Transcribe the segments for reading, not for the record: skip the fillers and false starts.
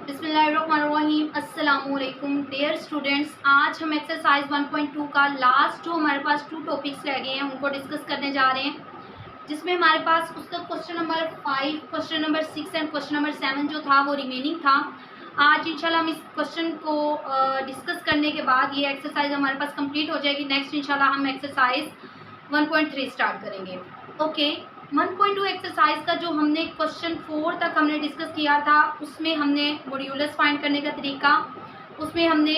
बिस्मिल्लाहिर्रहमानिर्रहीम। अस्सलामुअलैकुम dear students, आज हम एक्सरसाइज 1.2 का लास्ट जो हमारे पास 2 टॉपिक्स रह गए हैं उनको डिस्कस करने जा रहे हैं, जिसमें हमारे पास उसका question number 5, question number 6 and question number 7 जो था वो रिमेनिंग था। आज इंशाल्लाह हम इस क्वेश्चन को डिस्कस करने के बाद ये एक्सरसाइज हमारे पास कंप्लीट हो जाएगी। नेक्स्ट इंशाल्लाह हम एक्सरसाइज 1.3 स्टार्ट करेंगे। ओके, 1.2 एक्सरसाइज का जो हमने क्वेश्चन 4 तक हमने डिस्कस किया था, उसमें हमने मॉड्यूलस फाइंड करने का तरीका, उसमें हमने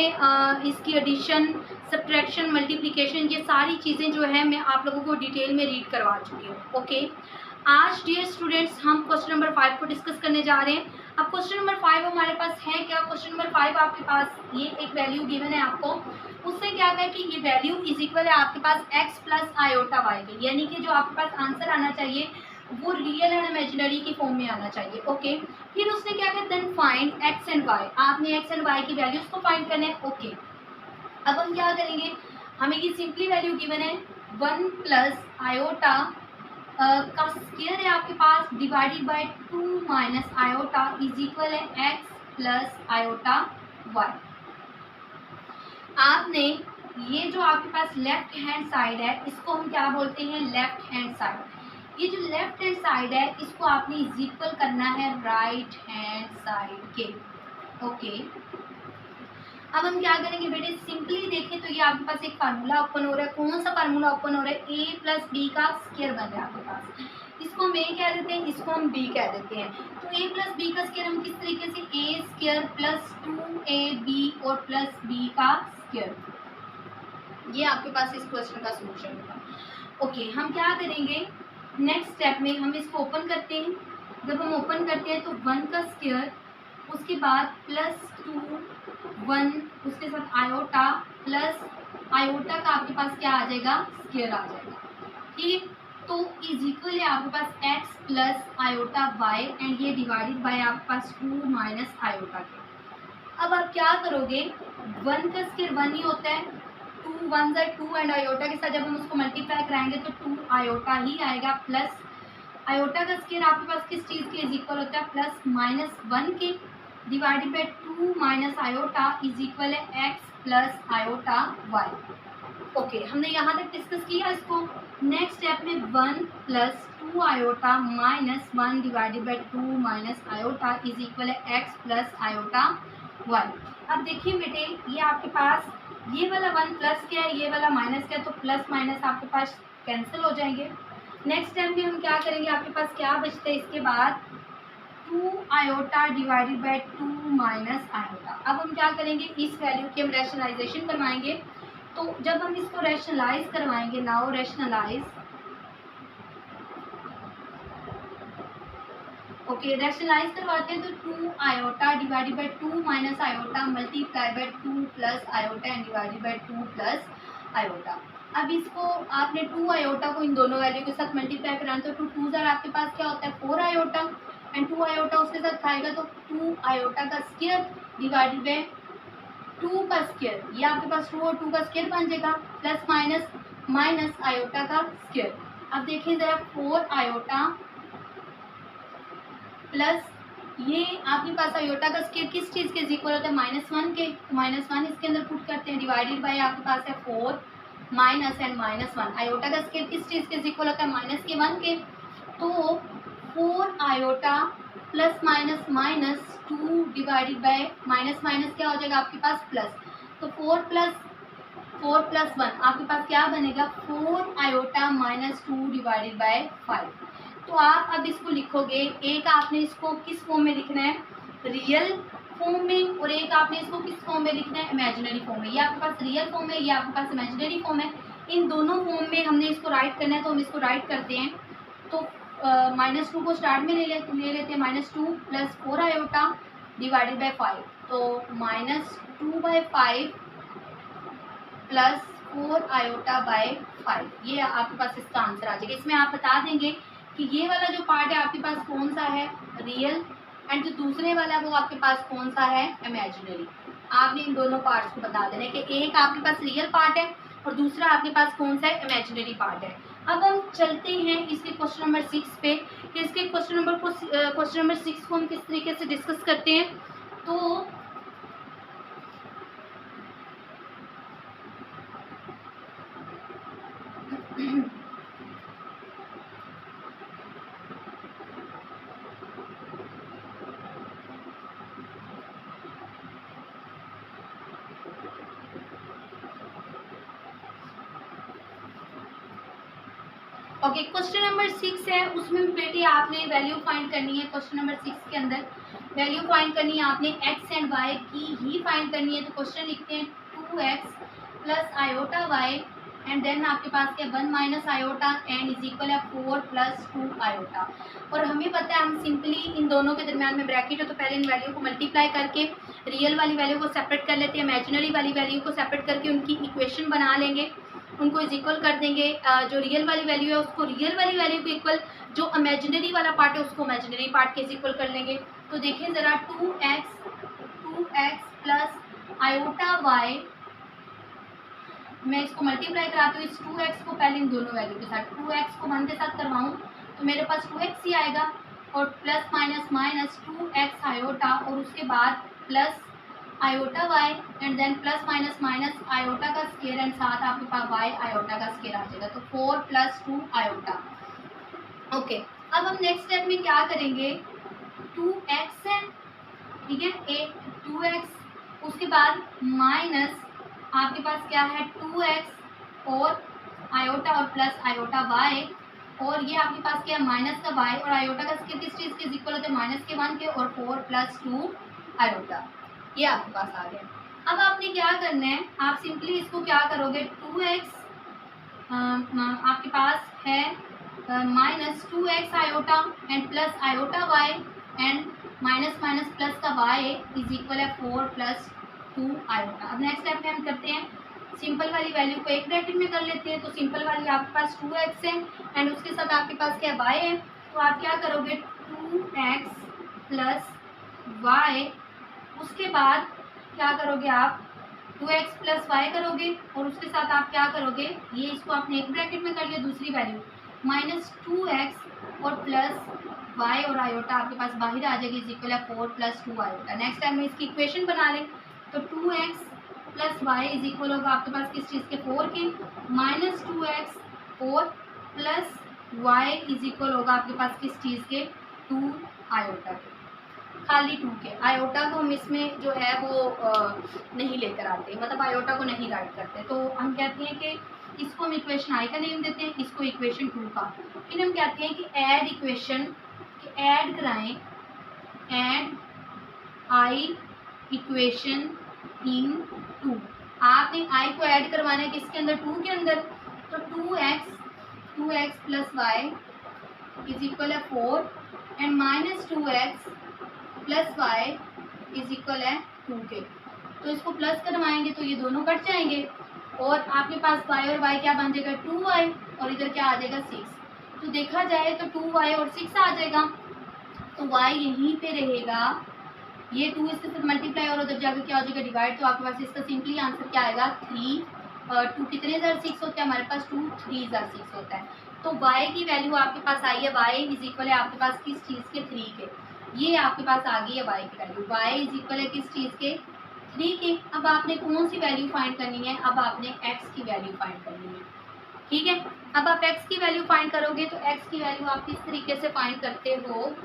इसकी एडिशन, सब्ट्रैक्शन, मल्टीप्लिकेशन, ये सारी चीज़ें जो है मैं आप लोगों को डिटेल में रीड करवा चुकी हूँ। ओके, आज डियर स्टूडेंट्स हम क्वेश्चन नंबर 5 को डिस्कस करने जा रहे हैं। अब क्वेश्चन नंबर 5 हमारे पास है क्या? क्वेश्चन नंबर 5 आपके पास ये एक वैल्यू गिवन है आपको, उससे क्या है कि ये वैल्यू इज इक्वल है आपके पास x प्लस आयोटा वाई के, यानी कि जो आपके पास आंसर आना चाहिए वो रियल एंड इमेजिनरी की फॉर्म में आना चाहिए। ओके, फिर उसने क्या किया, then find x and y, आपने x एंड y की वैल्यूज को फाइंड करना है। ओके, अब हम क्या करेंगे, हमें ये सिंपली वैल्यू गिवन है 1 प्लस आयोटा का स्क्वायर है आपके पास divided by 2 minus iota is equal है x प्लस आयोटा y। आपने ये जो आपके पास लेफ्ट हैंड साइड है इसको हम क्या बोलते हैं, लेफ्ट हैंड साइड। ये जो लेफ्ट हैंड साइड है इसको आपने इज इक्वल करना है राइट हैंड साइड के। ओके, अब हम क्या करेंगे बेटे, सिंपली देखें तो ये आपके पास एक फार्मूला ओपन हो रहा है। कौन सा फार्मूला ओपन हो रहा है? ए प्लस बी का स्क्वायर बन रहा है आपके पास। इसको हम ए कह देते हैं, इसको हम बी कह देते हैं। तो ए प्लस बी का स्क्वायर हम किस तरीके से, ए स्क्वायर प्लस 2ab और प्लस बी का स्क्वायर, ये आपके पास इस क्वेश्चन का सोल्यूशन होगा। ओके, हम क्या करेंगे, नेक्स्ट स्टेप में हम इसको ओपन करते हैं। जब हम ओपन करते हैं तो 1 का स्क्वायर, उसके बाद प्लस 2 1, उसके साथ आयोटा प्लस आयोटा का आपके पास क्या आ जाएगा, स्क्वायर आ जाएगा। ठीक, तो इज इक्वल है आपके पास x plus iota y and ये डिवाइडेड बाय आपके पास 2 माइनस आयोटा के। अब आप क्या करोगे, 1 का स्क्वायर 1 ही होता है, 2 1 है 2 एंड आयोटा के साथ जब हम उसको मल्टीप्लाई कराएंगे तो 2 आयोटा ही आएगा, प्लस आयोटा का स्क्वायर आपके पास किस चीज़ के इज इक्वल होता है, प्लस माइनस 1 के, divided by 2 minus iota is equal है x plus iota y। Okay, हमने यहाँ तक डिस्कस किया इसको। नेक्स्ट स्टेप में 1 plus 2 iota minus 1 divided by 2 minus iota is equal है x प्लस आयोटा y। अब देखिए बेटे, ये आपके पास ये वाला 1 प्लस क्या है, ये वाला माइनस क्या है, तो प्लस माइनस आपके पास कैंसिल हो जाएंगे। नेक्स्ट स्टेप में हम क्या करेंगे, आपके पास क्या बचता है इसके बाद, 2 iota divided by 2 minus iota. अब हम क्या करेंगे, इस वैल्यू की हम रैशनलाइजेशन करवाएंगे। तो जब हम इसको रैशनलाइज करवाएंगे, नाउ रैशनलाइज, ओके रैशनलाइज करवाते हैं तो 2 iota divided by 2 minus iota multiply by 2 plus iota and divided by 2 plus iota. अब इसको आपने 2 आयोटा को इन दोनों वैल्यू के साथ मल्टीप्लाई कराना, तो 2 2 आपके पास क्या होता है 4 आयोटा एंड 2 आयोटा उसके साथ खाएगा तो 2 आयोटा का स्क्वायर डिवाइडेड बाय 2 का स्क्वायर, ये आपके पास 2 और 2 का स्क्वायर बन जाएगा, प्लस माइनस माइनस आयोटा का स्क्वायर। अब देखिए जरा 4 आयोटा प्लस ये आपके पास आयोटा का स्क्वायर किस चीज़ के इक्वल होता है, -1 के, -1 इसके अंदर पुट करते हैं, डिवाइडेड बाय आपके पास है 4 माइनस एंड -1। आयोटा का स्क्वायर किस चीज़ के इक्वल होता है, -1 के, तो 4 iota plus minus minus 2 divided by minus minus क्या हो जाएगा आपके पास प्लस, तो 4 प्लस 1 आपके पास क्या बनेगा, 4 आयोटा माइनस 2 डिवाइडेड बाय 5। तो आप अब इसको लिखोगे, एक आपने इसको किस फॉर्म में लिखना है, रियल फॉर्म में, और एक आपने इसको किस फॉर्म में लिखना है, इमेजिनरी फॉर्म में। ये आपके पास रियल फॉर्म है, ये आपके पास इमेजिनरी फॉर्म है। इन दोनों फॉर्म में हमने इसको राइट करना है, तो हम इसको राइट करते हैं। तो -2 को स्टार्ट में ले लेते हैं, -2 प्लस 4 आयोटा डिवाइडेड बाय 5, तो -2/5 प्लस 4 आयोटा बाय 5, ये आपके पास इसका आंसर आ जाएगा। इसमें आप बता देंगे कि ये वाला जो पार्ट है आपके पास कौन सा है, रियल, एंड जो दूसरे वाला है वो आपके पास कौन सा है, इमेजिनरी। आपने इन दोनों पार्ट्स को बता देना है कि एक आपके पास रियल पार्ट है और दूसरा आपके पास कौन सा है, इमेजिनरी पार्ट है। अब हम चलते हैं इसके क्वेश्चन नंबर 6 पे कि इसके क्वेश्चन नंबर 6 को हम किस तरीके से डिस्कस करते हैं। तो ओके, क्वेश्चन नंबर 6 है, उसमें बेटे आपने वैल्यू फाइंड करनी है। क्वेश्चन नंबर 6 के अंदर वैल्यू फाइंड करनी है आपने एक्स एंड वाई की ही फाइंड करनी है। तो क्वेश्चन लिखते हैं 2x plus iota y and then आपके पास क्या 1 minus iota and is equal है 4 प्लस 2 आयोटा। और हमें पता है हम सिंपली इन दोनों के दरमियान में ब्रैकेट है तो पहले इन वैल्यू को मल्टीप्लाई करके रियल वाली वैल्यू को सेपरेट कर लेते हैं, इमेजिनरी वाली वैल्यू को सेपरेट करके उनकी इक्वेशन बना लेंगे, उनको इज इक्वल कर देंगे। जो रियल वाली वैल्यू है उसको रियल वाली वैल्यू को इक्वल, जो इमेजिनरी वाला पार्ट है उसको इमेजिनरी पार्ट के इक्वल कर लेंगे। तो देखें ज़रा 2x प्लस आयोटा वाई, मैं इसको मल्टीप्लाई कराती हूँ इस 2x को पहले इन दोनों वैल्यू के साथ, 2x को 1 के साथ करवाऊँ तो मेरे पास 2x ही आएगा और plus minus minus 2x iota और उसके बाद plus iota y and then plus minus minus iota का स्केयर एंड साथ आपके पास वाई आयोटा का स्केयर आ जाएगा। तो 4 प्लस 2 आयोटा। ओके, अब हम नेक्स्ट स्टेप में क्या करेंगे, 2x है, ठीक है, 2x, उसके बाद माइनस आपके पास क्या है 2x और आयोटा और प्लस आयोटा वाई, और ये आपके पास क्या है माइनस का वाई और आयोटा का स्केयर किस चीज़ के इक्वल होते हैं माइनस के 1 के, और 4 प्लस 2 आयोटा, ये आपके पास आ गया। अब आपने क्या करना है, आप सिंपली इसको क्या करोगे 2x आपके पास है minus 2x iota and plus iota y and minus minus plus का वाई इज इक्वल है 4 प्लस 2 आयोटा। अब नेक्स्ट स्टेप में हम करते हैं सिंपल वाली वैल्यू को एक ब्रैकेट में कर लेते हैं। तो सिंपल वाली आपके पास 2x है एंड उसके साथ आपके पास क्या y है, तो आप क्या करोगे 2x प्लस वाई, उसके बाद क्या करोगे आप 2x प्लस वाई करोगे और उसके साथ आप क्या करोगे, ये इसको आपने एक ब्रैकेट में कर लिया, दूसरी वैल्यू माइनस 2x और प्लस वाई और आयोटा आपके पास बाहर आ जाएगी इज इक्वल है 4 प्लस 2 आयोटा। नेक्स्ट टाइम में इसकी इक्वेशन बना लें तो 2x plus y is equal होगा आपके पास किस चीज़ के 4 के, माइनस 2x और प्लस वाई इज इक्वल होगा आपके पास किस चीज़ के 2 आयोटा के, खाली 2 के। आयोटा को हम इसमें जो है वो नहीं लेकर आते, मतलब आयोटा को नहीं राइट करते, तो हम कहते हैं कि इसको हम इक्वेशन आई का नेम देते हैं, इसको इक्वेशन 2 का। फिर हम कहते हैं कि ऐड इक्वेशन, ऐड कराएं, ऐड आई इक्वेशन इन 2। आपने आई को ऐड करवाना है किसके अंदर 2 के अंदर, तो 2x plus y is equal है 4 and minus 2x plus y is equal है 2 के। तो इसको प्लस करवाएंगे तो ये दोनों कट जाएंगे और आपके पास y और y क्या बन जाएगा 2y और इधर क्या आ जाएगा 6। तो देखा जाए तो 2y और 6 आ जाएगा, तो y यहीं पे रहेगा, ये 2 इसके साथ मल्टीप्लाई और उधर जाकर क्या हो जाएगा डिवाइड, तो आपके पास इसका सिंपली आंसर क्या आएगा 3। 2 कितने ज़र 6 होता है हमारे पास 2 3 ज़र 6 होता है। तो y की वैल्यू आपके पास आई है, y इज इक्वल है आपके पास किस चीज़ के 3 के, ये आपके पास आ गई है y की वैल्यू, y इज इक्वल है किस चीज़ के 3 के। अब आपने कौन सी वैल्यू फाइंड करनी है, अब आपने x की वैल्यू फाइंड करनी है, ठीक है। अब आप x की वैल्यू फाइंड करोगे तो x की वैल्यू आप किस तरीके से फाइंड करते हो,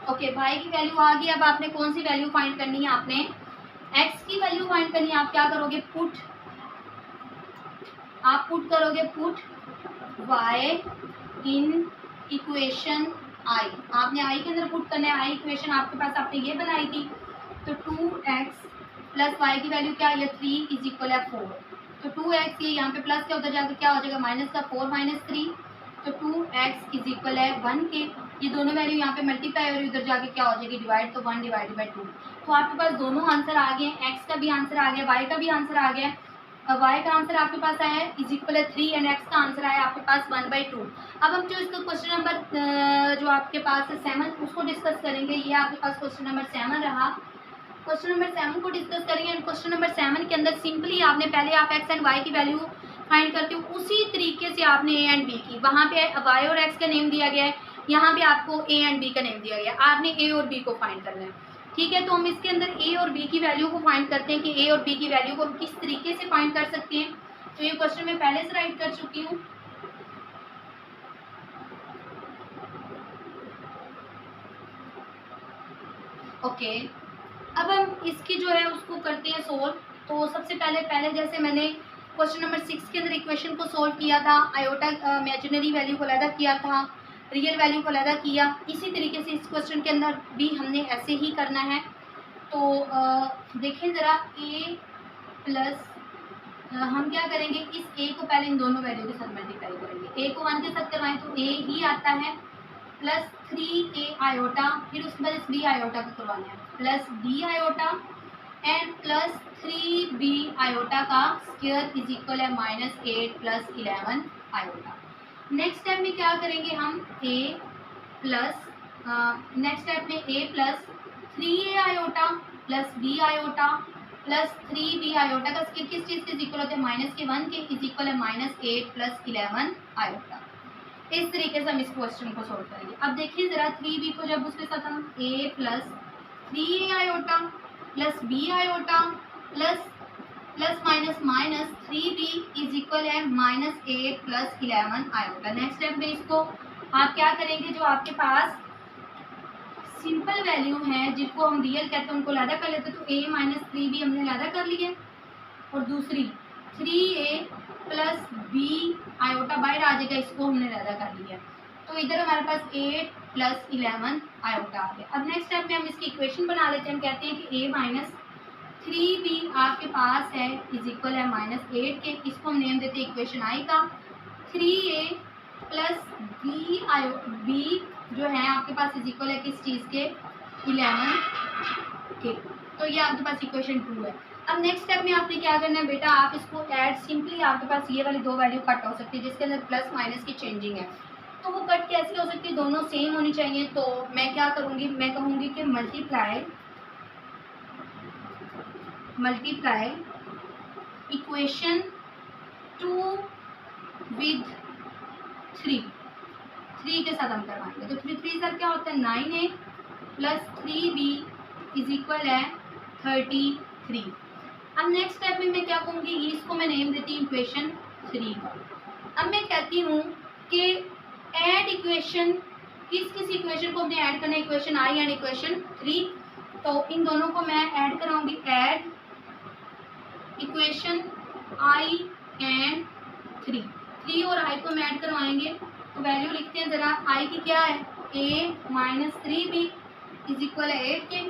ओके y की वैल्यू आ गई। अब आपने कौन सी वैल्यू फाइंड करनी है, आपने x की वैल्यू फाइंड करनी है। आप क्या करोगे पुट, आप पुट करोगे put y in equation i, आपने i के अंदर पुट करना है। i इक्वेशन आपके पास आपने ये बनाई थी, तो 2x प्लस वाई की वैल्यू क्या है 3 इज इक्वल है 4, तो 2x ये यहाँ पे प्लस क्या उधर जाकर क्या हो जाएगा माइनस का 4 माइनस 3, तो 2x इज इक्वल है 1 के। ये दोनों वैल्यू यहाँ पे मल्टीप्लाई और इधर जाके क्या हो जाएगी डिवाइड, तो 1 डिवाइडेड बाई 2। तो आपके पास दोनों आंसर आ गए, एक्स का भी आंसर आ गया, वाई का भी आंसर आ गया। वाई का आंसर आपके पास आया है इज इक्वल है 3 एंड एक्स का आंसर आया आपके पास 1/2। अब हम जो इसका क्वेश्चन नंबर जो आपके पास है 7 उसको डिस्कस करेंगे। ये आपके पास क्वेश्चन नंबर 7 रहा। क्वेश्चन नंबर 7 को डिस्कस करेंगे एंड क्वेश्चन नंबर 7 के अंदर सिंपली आपने पहले आप एक्स एंड वाई की वैल्यू फाइंड करते हो, उसी तरीके से आपने ए एंड बी की, वहाँ पे वाई और एक्स का नेम दिया गया है, यहाँ पे आपको ए एंड बी का नेम दिया गया है, आपने ए और बी को फाइंड करना है। ठीक है, तो हम इसके अंदर ए और बी की वैल्यू को फाइंड करते हैं कि ए और बी की वैल्यू को हम किस तरीके से फाइंड कर सकते हैं। तो ये क्वेश्चन मैं पहले से राइट कर चुकी हूँ। ओके, अब हम इसकी जो है उसको करते हैं सोल्व। तो सबसे पहले जैसे मैंने क्वेश्चन नंबर 6 के अंदर इक्वेशन को सोल्व किया था, आयोटा इमेजिनरी वैल्यू को अलग किया था, रियल वैल्यू को अलग किया, इसी तरीके से इस क्वेश्चन के अंदर भी हमने ऐसे ही करना है। तो देखें ज़रा a प्लस हम क्या करेंगे, इस a को पहले इन दोनों वैल्यू के साथ मल्टीप्लाई करेंगे। a को 1 के साथ करवाएं तो a ही आता है, प्लस 3a आयोटा, फिर उसके बाद इस b आयोटा को करवाना है, plus b iota and plus 3b iota का स्क्वायर इज इक्वल है -8 प्लस 11 आयोटा। नेक्स्ट स्टेप में क्या करेंगे हम, a प्लस नेक्स्ट स्टेप में a plus 3a iota plus b iota plus 3b iota का स्क्वायर किस चीज़ के इक्वल होता है, -1 के इज इक्वल है -8 प्लस 11 आयोटा। इस तरीके से हम इस क्वेश्चन को सोल्व करेंगे। अब देखिए ज़रा 3b को जब उसके साथ हम a plus 3a iota plus b iota plus plus minus minus 3b is equal है -8 प्लस 11 आयोटा। नेक्स्ट स्टेप में इसको आप क्या करेंगे, जो आपके पास सिंपल वैल्यू है जिनको हम रियल कहते हैं उनको अलग कर लेते हैं। तो a माइनस 3b हमने अलग कर लिया और दूसरी 3a प्लस b आयोटा बाहर आ जाएगा, इसको हमने अलग कर लिया। तो इधर हमारे पास 8 प्लस 11 आयोटा आ गया। अब नेक्स्ट स्टेप में हम इसकी इक्वेशन बना लेते हैं। हम कहते हैं कि a माइनस 3b आपके पास है इज इक्वल है -8 के, इसको हम नेम देते हैं इक्वेशन आई का। 3a प्लस b जो है आपके पास इज इक्वल है किस चीज़ के, 11 के। तो ये आपके पास इक्वेशन 2 है। अब नेक्स्ट स्टेप में आपने क्या करना है बेटा, आप इसको ऐड, सिंपली आपके पास ये वाली दो वैल्यू कट हो सकती है जिसके अंदर प्लस माइनस की चेंजिंग है। तो वो कट कैसे हो सकती है, दोनों सेम होनी चाहिए। तो मैं क्या करूँगी, मैं कहूँगी कि मल्टीप्लाई इक्वेशन 2 विद 3 के साथ हम करवाएंगे। तो 3 सर क्या होता है, 9a plus 3b is equal है 33। अब नेक्स्ट स्टेप में मैं क्या कहूँगी, इसको मैं नेम देती हूँ इक्वेशन 3 का। अब मैं कहती हूँ कि ऐड इक्वेशन, किस इक्वेशन को हमने ऐड करना है, इक्वेशन आई एंड इक्वेशन 3। तो इन दोनों को मैं ऐड कराऊंगी, ऐड इक्वेशन आई एंड 3 और आई को हम ऐड करवाएंगे। तो वैल्यू लिखते हैं ज़रा, आई की क्या है, a minus 3b is equal है 8 के,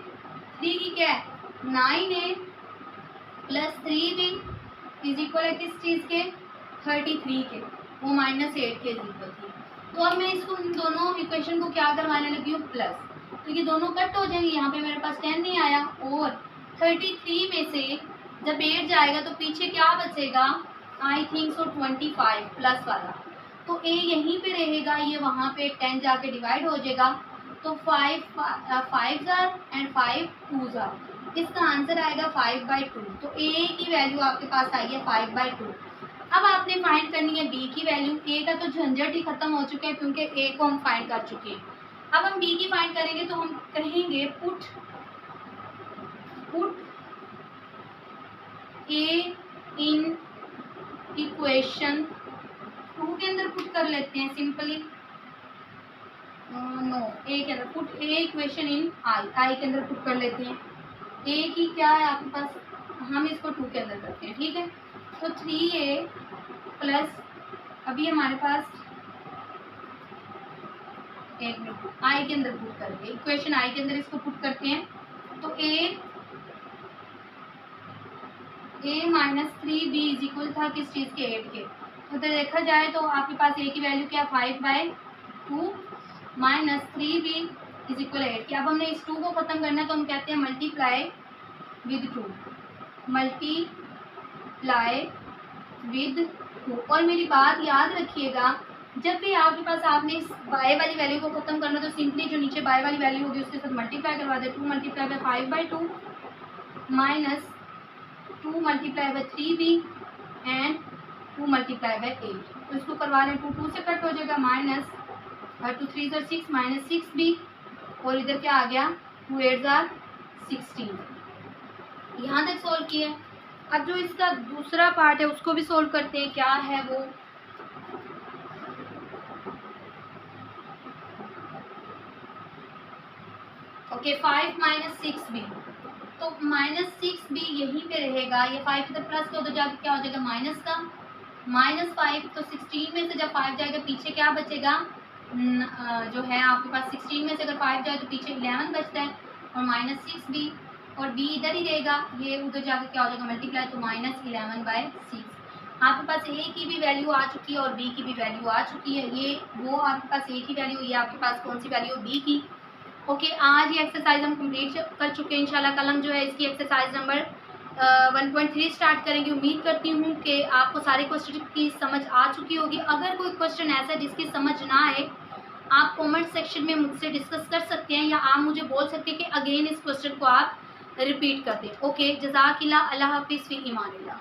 3 की क्या है 9a plus 3b is equal है किस चीज़ के, 33 के, वो -8 के इज इक्वल थी। तो अब मैं इसको इन दोनों इक्वेशन को क्या करवाने लगी हूँ, प्लस, तो ये दोनों कट हो जाएंगे। यहाँ पे मेरे पास 10 नहीं आया और 33 में से जब 8 जाएगा तो पीछे क्या बचेगा, आई थिंक सो 25 प्लस वाला। तो a यहीं पे रहेगा, ये वहाँ पे 10 जाके डिवाइड हो जाएगा। तो 5 जार एंड 5 2 जार, इसका आंसर आएगा 5/2। तो a की वैल्यू आपके पास आई है 5/2। अब आपने फाइंड करनी है b की वैल्यू। a का तो झंझट ही खत्म हो चुका है क्योंकि a को हम फाइंड कर चुके हैं। अब हम b की फाइंड करेंगे तो हम कहेंगे पुट a इन इक्वेशन 2 के अंदर पुट कर लेते हैं सिंपली, नो a के अंदर पुट a इक्वेशन इन आई के अंदर पुट कर लेते हैं। a की क्या है आपके पास, हम इसको 2 के अंदर करते हैं, ठीक है। तो 3a प्लस, अभी हमारे पास एक मिनट, आई के अंदर पुट करेंगे, इक्वेशन आई के अंदर इसको पुट करते हैं। तो a minus 3b is equal था किस चीज़ के, 8 के। तो देखा जाए तो आपके पास a की वैल्यू क्या, 5/2 माइनस 3b इज इक्वल 8 कि अब हमने इस 2 को ख़त्म करना है तो हम कहते हैं मल्टीप्लाई विद 2, मल्टीप्लाई विद 2। और मेरी बात याद रखिएगा, जब भी आपके पास आपने इस बाय वाली वैल्यू को ख़त्म करना तो सिंपली जो नीचे बाय वाली वैल्यू होगी उसके साथ मल्टीप्लाई करवा दे। 2 multiply by 5/2 minus 2 multiply by 3b and 2 multiply by 8। तो इसको करवा लें, 2 2 से कट हो जाएगा, माइनस 2 3 ज़ार 6 माइनस 6b और इधर क्या आ गया 2 8 ज़ार 16। यहाँ तक सोल्व किया। अब जो इसका दूसरा पार्ट है उसको भी सोल्व करते हैं, क्या है वो। ओके 5 माइनस 6b, तो माइनस 6b यहीं पे रहेगा, ये 5 इधर प्लस का उधर जाके क्या हो जाएगा माइनस का, माइनस 5। तो 16 में से जब 5 जाएगा पीछे क्या बचेगा, जो है आपके पास 16 में से अगर 5 जाए तो पीछे 11 बचता है और माइनस 6b और b इधर ही रहेगा, ये उधर जाकर क्या हो जाएगा मल्टीप्लाई, तो माइनस 11/6। आपके पास a की भी वैल्यू आ चुकी है और b की भी वैल्यू आ चुकी है। ये वो आपके पास a की वैल्यू, ये आपके पास कौन सी वैल्यू b की। ओके आज ये एक्सरसाइज हम कंप्लीट कर चुके हैं। इंशाल्लाह कल हम जो है इसकी एक्सरसाइज नंबर 1.3 स्टार्ट करेंगे। उम्मीद करती हूँ कि आपको सारे क्वेश्चन की समझ आ चुकी होगी। अगर कोई क्वेश्चन ऐसा है जिसकी समझ ना आए, आप कमेंट सेक्शन में मुझसे डिस्कस कर सकते हैं या आप मुझे बोल सकते हैं कि अगेन इस क्वेश्चन को आप रिपीट कर दें। ओके जज़ाकिल्लाह, अल्लाह हाफिज़, फ़ी ईमानिल्लाह।